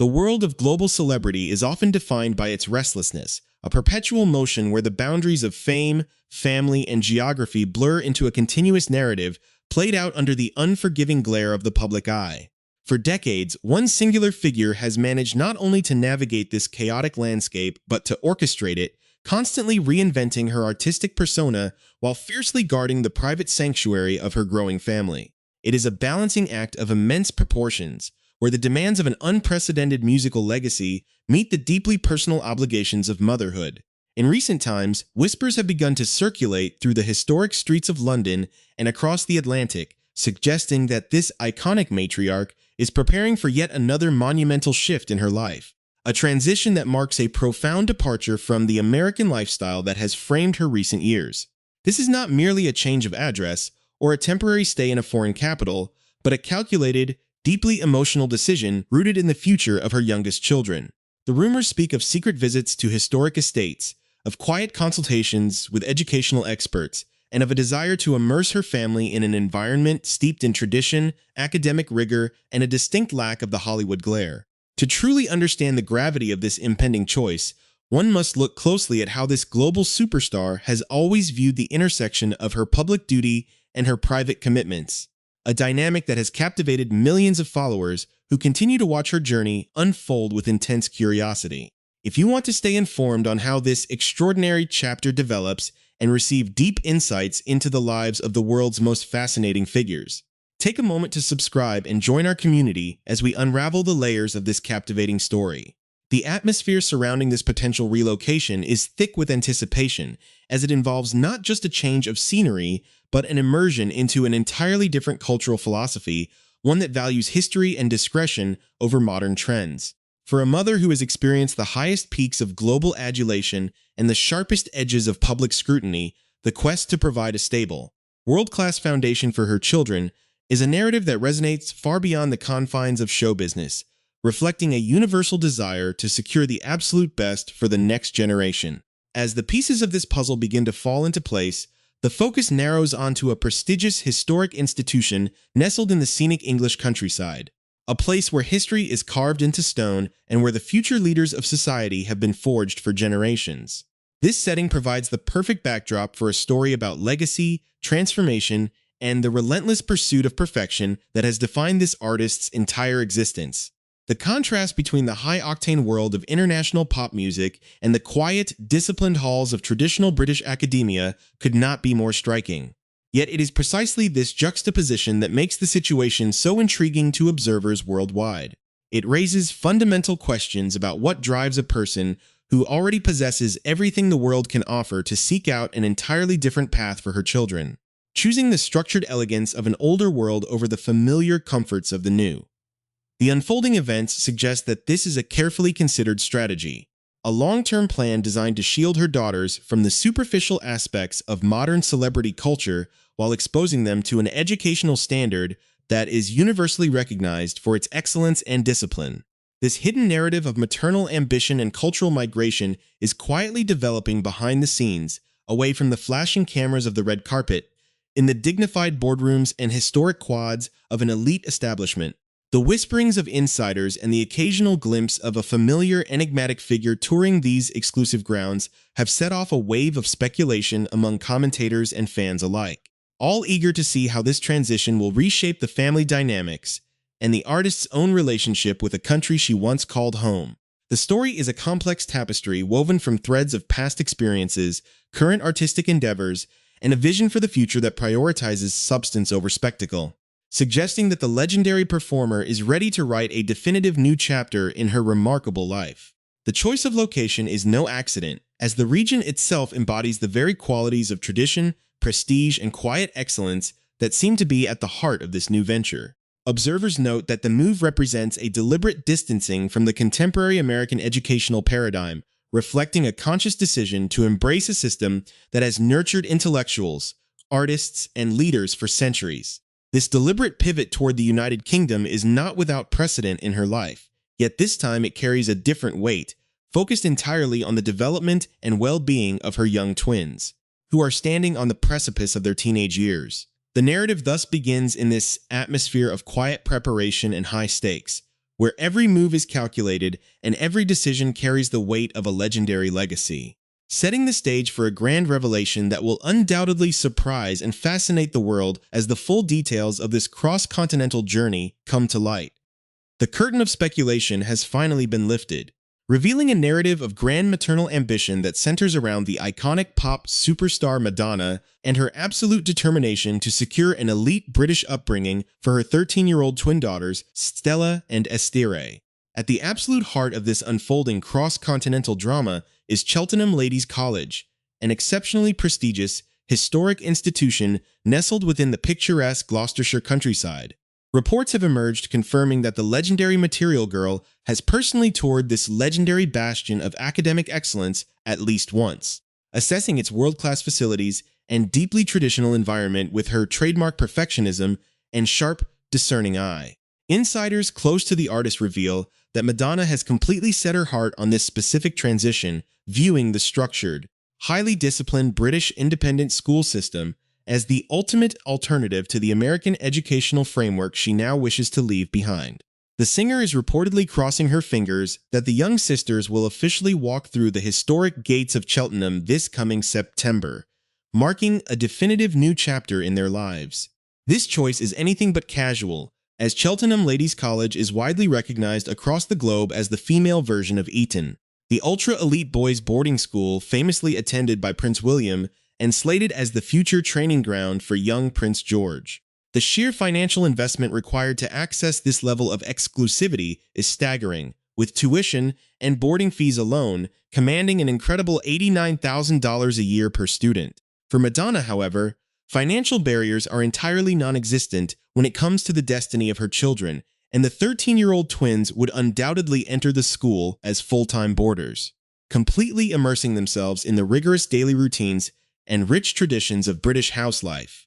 The world of global celebrity is often defined by its restlessness, a perpetual motion where the boundaries of fame, family, and geography blur into a continuous narrative played out under the unforgiving glare of the public eye. For decades, one singular figure has managed not only to navigate this chaotic landscape, but to orchestrate it, constantly reinventing her artistic persona while fiercely guarding the private sanctuary of her growing family. It is a balancing act of immense proportions, where the demands of an unprecedented musical legacy meet the deeply personal obligations of motherhood. In recent times, whispers have begun to circulate through the historic streets of London and across the Atlantic, suggesting that this iconic matriarch is preparing for yet another monumental shift in her life, a transition that marks a profound departure from the American lifestyle that has framed her recent years. This is not merely a change of address or a temporary stay in a foreign capital, but a calculated, deeply emotional decision rooted in the future of her youngest children. The rumors speak of secret visits to historic estates, of quiet consultations with educational experts, and of a desire to immerse her family in an environment steeped in tradition, academic rigor, and a distinct lack of the Hollywood glare. To truly understand the gravity of this impending choice, one must look closely at how this global superstar has always viewed the intersection of her public duty and her private commitments, a dynamic that has captivated millions of followers who continue to watch her journey unfold with intense curiosity. If you want to stay informed on how this extraordinary chapter develops and receive deep insights into the lives of the world's most fascinating figures, take a moment to subscribe and join our community as we unravel the layers of this captivating story. The atmosphere surrounding this potential relocation is thick with anticipation, as it involves not just a change of scenery, but an immersion into an entirely different cultural philosophy, one that values history and discretion over modern trends. For a mother who has experienced the highest peaks of global adulation and the sharpest edges of public scrutiny, the quest to provide a stable, world-class foundation for her children is a narrative that resonates far beyond the confines of show business, reflecting a universal desire to secure the absolute best for the next generation. As the pieces of this puzzle begin to fall into place, the focus narrows onto a prestigious historic institution nestled in the scenic English countryside, a place where history is carved into stone and where the future leaders of society have been forged for generations. This setting provides the perfect backdrop for a story about legacy, transformation, and the relentless pursuit of perfection that has defined this artist's entire existence. The contrast between the high-octane world of international pop music and the quiet, disciplined halls of traditional British academia could not be more striking. Yet it is precisely this juxtaposition that makes the situation so intriguing to observers worldwide. It raises fundamental questions about what drives a person who already possesses everything the world can offer to seek out an entirely different path for her children, choosing the structured elegance of an older world over the familiar comforts of the new. The unfolding events suggest that this is a carefully considered strategy, a long-term plan designed to shield her daughters from the superficial aspects of modern celebrity culture while exposing them to an educational standard that is universally recognized for its excellence and discipline. This hidden narrative of maternal ambition and cultural migration is quietly developing behind the scenes, away from the flashing cameras of the red carpet, in the dignified boardrooms and historic quads of an elite establishment. The whisperings of insiders and the occasional glimpse of a familiar, enigmatic figure touring these exclusive grounds have set off a wave of speculation among commentators and fans alike, all eager to see how this transition will reshape the family dynamics and the artist's own relationship with a country she once called home. The story is a complex tapestry woven from threads of past experiences, current artistic endeavors, and a vision for the future that prioritizes substance over spectacle, suggesting that the legendary performer is ready to write a definitive new chapter in her remarkable life. The choice of location is no accident, as the region itself embodies the very qualities of tradition, prestige, and quiet excellence that seem to be at the heart of this new venture. Observers note that the move represents a deliberate distancing from the contemporary American educational paradigm, reflecting a conscious decision to embrace a system that has nurtured intellectuals, artists, and leaders for centuries. This deliberate pivot toward the United Kingdom is not without precedent in her life, yet this time it carries a different weight, focused entirely on the development and well-being of her young twins, who are standing on the precipice of their teenage years. The narrative thus begins in this atmosphere of quiet preparation and high stakes, where every move is calculated and every decision carries the weight of a legendary legacy, setting the stage for a grand revelation that will undoubtedly surprise and fascinate the world as the full details of this cross-continental journey come to light. The curtain of speculation has finally been lifted, revealing a narrative of grand maternal ambition that centers around the iconic pop superstar Madonna and her absolute determination to secure an elite British upbringing for her 13-year-old twin daughters, Stella and Estire. At the absolute heart of this unfolding cross-continental drama is Cheltenham Ladies' College, an exceptionally prestigious, historic institution nestled within the picturesque Gloucestershire countryside. Reports have emerged confirming that the legendary Material Girl has personally toured this legendary bastion of academic excellence at least once, assessing its world-class facilities and deeply traditional environment with her trademark perfectionism and sharp, discerning eye. Insiders close to the artist reveal that Madonna has completely set her heart on this specific transition, viewing the structured, highly disciplined British independent school system as the ultimate alternative to the American educational framework she now wishes to leave behind. The singer is reportedly crossing her fingers that the young sisters will officially walk through the historic gates of Cheltenham this coming September, marking a definitive new chapter in their lives. This choice is anything but casual, as Cheltenham Ladies' College is widely recognized across the globe as the female version of Eton, the ultra-elite boys' boarding school famously attended by Prince William and slated as the future training ground for young Prince George. The sheer financial investment required to access this level of exclusivity is staggering, with tuition and boarding fees alone commanding an incredible $89,000 a year per student. For Madonna, however, financial barriers are entirely non-existent when it comes to the destiny of her children, and the 13-year-old twins would undoubtedly enter the school as full-time boarders, completely immersing themselves in the rigorous daily routines and rich traditions of British house life.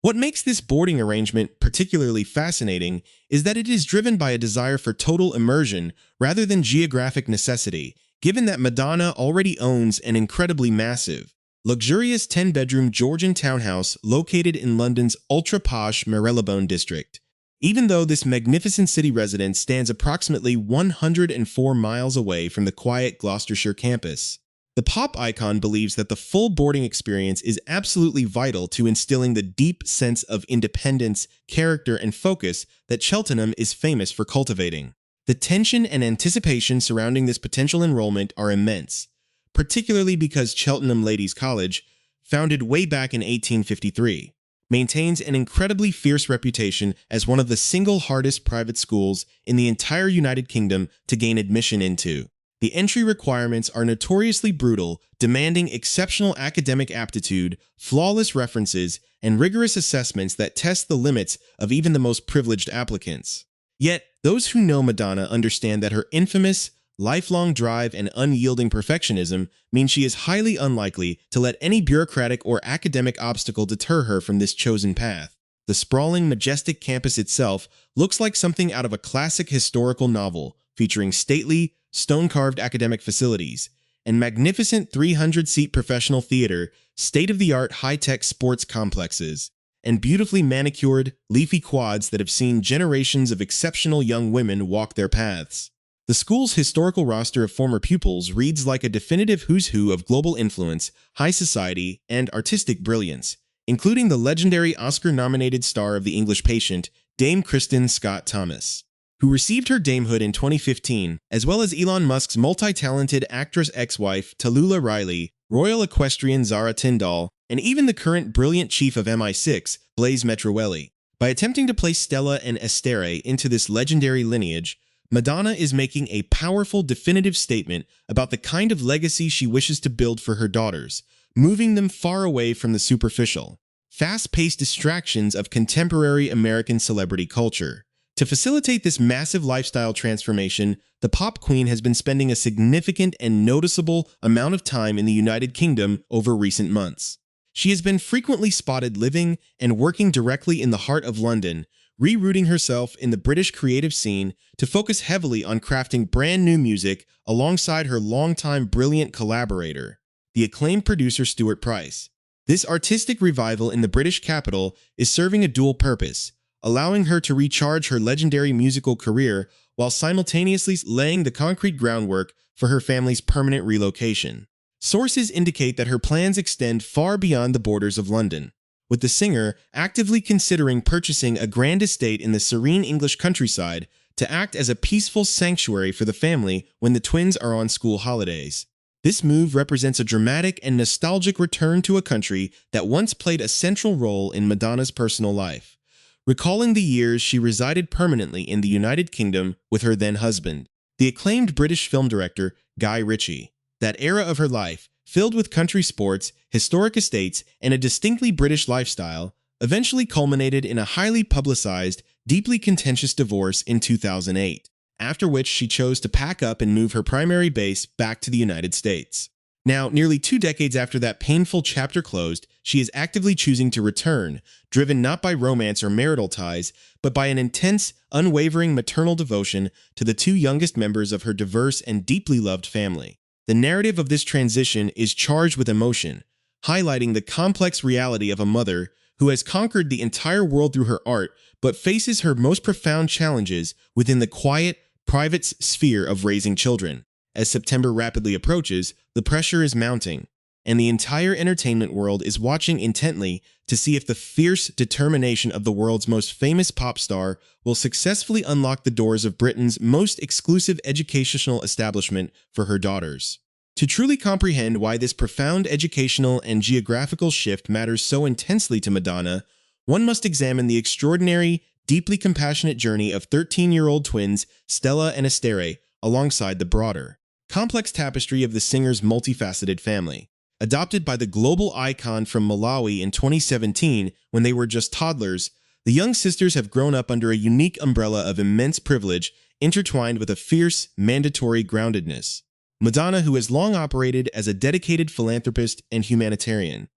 What makes this boarding arrangement particularly fascinating is that it is driven by a desire for total immersion rather than geographic necessity, given that Madonna already owns an incredibly massive, luxurious 10-bedroom Georgian townhouse located in London's ultra-posh Marylebone district. Even though this magnificent city residence stands approximately 104 miles away from the quiet Gloucestershire campus, the pop icon believes that the full boarding experience is absolutely vital to instilling the deep sense of independence, character, and focus that Cheltenham is famous for cultivating. The tension and anticipation surrounding this potential enrollment are immense, particularly because Cheltenham Ladies' College, founded way back in 1853, maintains an incredibly fierce reputation as one of the single hardest private schools in the entire United Kingdom to gain admission into. The entry requirements are notoriously brutal, demanding exceptional academic aptitude, flawless references, and rigorous assessments that test the limits of even the most privileged applicants. Yet, those who know Madonna understand that her infamous, lifelong drive and unyielding perfectionism mean she is highly unlikely to let any bureaucratic or academic obstacle deter her from this chosen path. The sprawling, majestic campus itself looks like something out of a classic historical novel, featuring stately, stone-carved academic facilities, and magnificent 300-seat professional theater, state-of-the-art high-tech sports complexes, and beautifully manicured, leafy quads that have seen generations of exceptional young women walk their paths. The school's historical roster of former pupils reads like a definitive who's who of global influence, high society, and artistic brilliance, including the legendary Oscar-nominated star of The English Patient, Dame Kristen Scott Thomas, who received her damehood in 2015, as well as Elon Musk's multi-talented actress ex-wife Tallulah Riley, royal equestrian Zara Tindall, and even the current brilliant chief of MI6, Blaise Metroelli. By attempting to place Stella and Estire into this legendary lineage, Madonna is making a powerful, definitive statement about the kind of legacy she wishes to build for her daughters, moving them far away from the superficial, fast-paced distractions of contemporary American celebrity culture. To facilitate this massive lifestyle transformation, the pop queen has been spending a significant and noticeable amount of time in the United Kingdom over recent months. She has been frequently spotted living and working directly in the heart of London, rerouting herself in the British creative scene to focus heavily on crafting brand new music alongside her longtime brilliant collaborator, the acclaimed producer Stuart Price. This artistic revival in the British capital is serving a dual purpose, allowing her to recharge her legendary musical career while simultaneously laying the concrete groundwork for her family's permanent relocation. Sources indicate that her plans extend far beyond the borders of London, with the singer actively considering purchasing a grand estate in the serene English countryside to act as a peaceful sanctuary for the family when the twins are on school holidays. This move represents a dramatic and nostalgic return to a country that once played a central role in Madonna's personal life, recalling the years she resided permanently in the United Kingdom with her then-husband, the acclaimed British film director Guy Ritchie. That era of her life, filled with country sports, historic estates, and a distinctly British lifestyle, eventually culminated in a highly publicized, deeply contentious divorce in 2008, after which she chose to pack up and move her primary base back to the United States. Now, nearly 2 decades after that painful chapter closed, she is actively choosing to return, driven not by romance or marital ties, but by an intense, unwavering maternal devotion to the 2 youngest members of her diverse and deeply loved family. The narrative of this transition is charged with emotion, highlighting the complex reality of a mother who has conquered the entire world through her art but faces her most profound challenges within the quiet, private sphere of raising children. As September rapidly approaches, the pressure is mounting, and the entire entertainment world is watching intently to see if the fierce determination of the world's most famous pop star will successfully unlock the doors of Britain's most exclusive educational establishment for her daughters. To truly comprehend why this profound educational and geographical shift matters so intensely to Madonna, one must examine the extraordinary, deeply compassionate journey of 13-year-old twins Stella and Estere alongside the broader, complex tapestry of the singer's multifaceted family. Adopted by the global icon from Malawi in 2017 when they were just toddlers, the young sisters have grown up under a unique umbrella of immense privilege intertwined with a fierce, mandatory groundedness. Madonna, who has long operated as a dedicated philanthropist and humanitarian,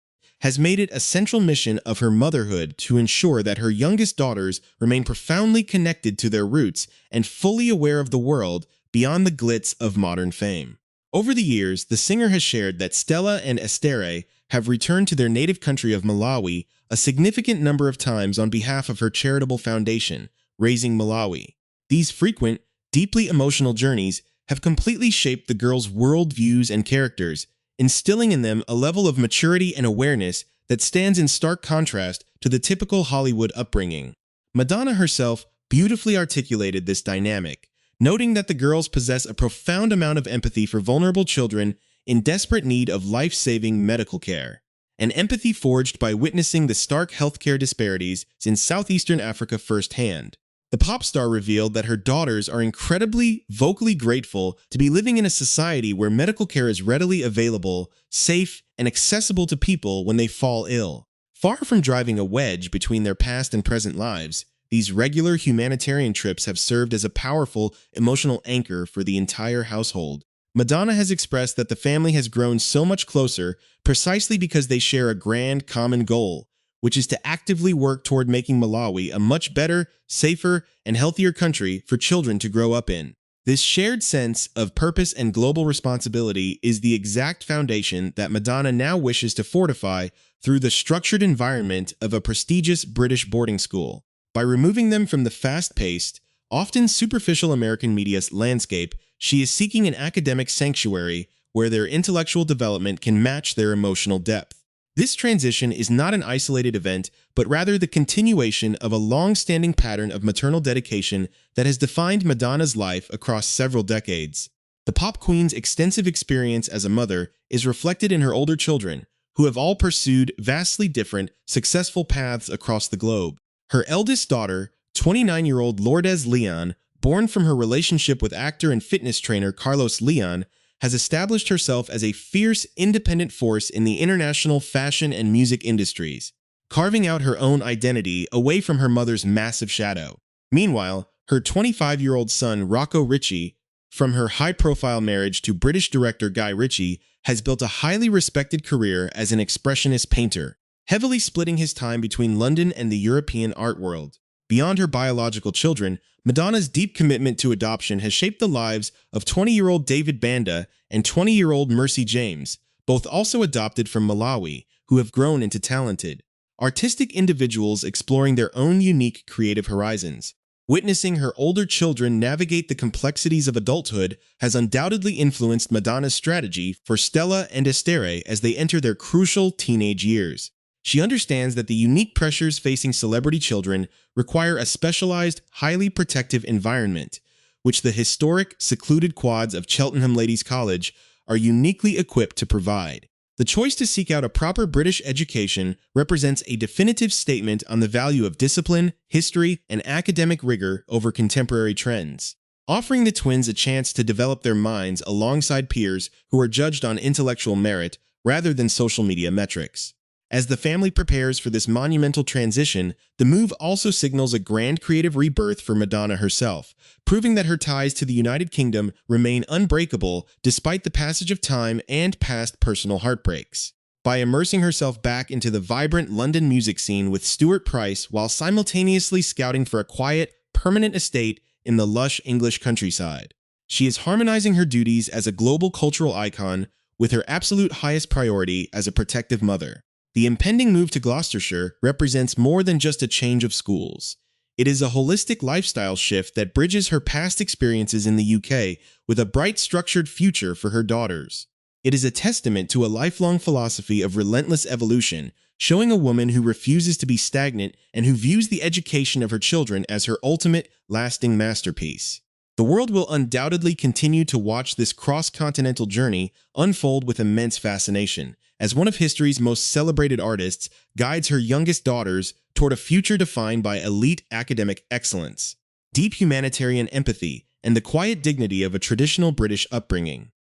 has made it a central mission of her motherhood to ensure that her youngest daughters remain profoundly connected to their roots and fully aware of the world beyond the glitz of modern fame. Over the years, the singer has shared that Stella and Estere have returned to their native country of Malawi a significant number of times on behalf of her charitable foundation, Raising Malawi. These frequent, deeply emotional journeys have completely shaped the girls' worldviews and characters, instilling in them a level of maturity and awareness that stands in stark contrast to the typical Hollywood upbringing. Madonna herself beautifully articulated this dynamic, noting that the girls possess a profound amount of empathy for vulnerable children in desperate need of life-saving medical care, an empathy forged by witnessing the stark healthcare disparities in southeastern Africa firsthand. The pop star revealed that her daughters are incredibly vocally grateful to be living in a society where medical care is readily available, safe, and accessible to people when they fall ill. Far from driving a wedge between their past and present lives, these regular humanitarian trips have served as a powerful emotional anchor for the entire household. Madonna has expressed that the family has grown so much closer precisely because they share a grand common goal, which is to actively work toward making Malawi a much better, safer, and healthier country for children to grow up in. This shared sense of purpose and global responsibility is the exact foundation that Madonna now wishes to fortify through the structured environment of a prestigious British boarding school. By removing them from the fast-paced, often superficial American media's landscape, she is seeking an academic sanctuary where their intellectual development can match their emotional depth. This transition is not an isolated event, but rather the continuation of a long-standing pattern of maternal dedication that has defined Madonna's life across several decades. The pop queen's extensive experience as a mother is reflected in her older children, who have all pursued vastly different, successful paths across the globe. Her eldest daughter, 29-year-old Lourdes Leon, born from her relationship with actor and fitness trainer Carlos Leon, has established herself as a fierce, independent force in the international fashion and music industries, carving out her own identity away from her mother's massive shadow. Meanwhile, her 25-year-old son, Rocco Ritchie, from her high-profile marriage to British director Guy Ritchie, has built a highly respected career as an expressionist painter, heavily splitting his time between London and the European art world. Beyond her biological children, Madonna's deep commitment to adoption has shaped the lives of 20-year-old David Banda and 20-year-old Mercy James, both also adopted from Malawi, who have grown into talented, artistic individuals exploring their own unique creative horizons. Witnessing her older children navigate the complexities of adulthood has undoubtedly influenced Madonna's strategy for Stella and Estere as they enter their crucial teenage years. She understands that the unique pressures facing celebrity children require a specialized, highly protective environment, which the historic, secluded quads of Cheltenham Ladies' College are uniquely equipped to provide. The choice to seek out a proper British education represents a definitive statement on the value of discipline, history, and academic rigor over contemporary trends, offering the twins a chance to develop their minds alongside peers who are judged on intellectual merit rather than social media metrics. As the family prepares for this monumental transition, the move also signals a grand creative rebirth for Madonna herself, proving that her ties to the United Kingdom remain unbreakable despite the passage of time and past personal heartbreaks. By immersing herself back into the vibrant London music scene with Stuart Price while simultaneously scouting for a quiet, permanent estate in the lush English countryside, she is harmonizing her duties as a global cultural icon with her absolute highest priority as a protective mother. The impending move to Gloucestershire represents more than just a change of schools. It is a holistic lifestyle shift that bridges her past experiences in the UK with a bright, structured future for her daughters. It is a testament to a lifelong philosophy of relentless evolution, showing a woman who refuses to be stagnant and who views the education of her children as her ultimate, lasting masterpiece. The world will undoubtedly continue to watch this cross-continental journey unfold with immense fascination, as one of history's most celebrated artists guides her youngest daughters toward a future defined by elite academic excellence, deep humanitarian empathy, and the quiet dignity of a traditional British upbringing.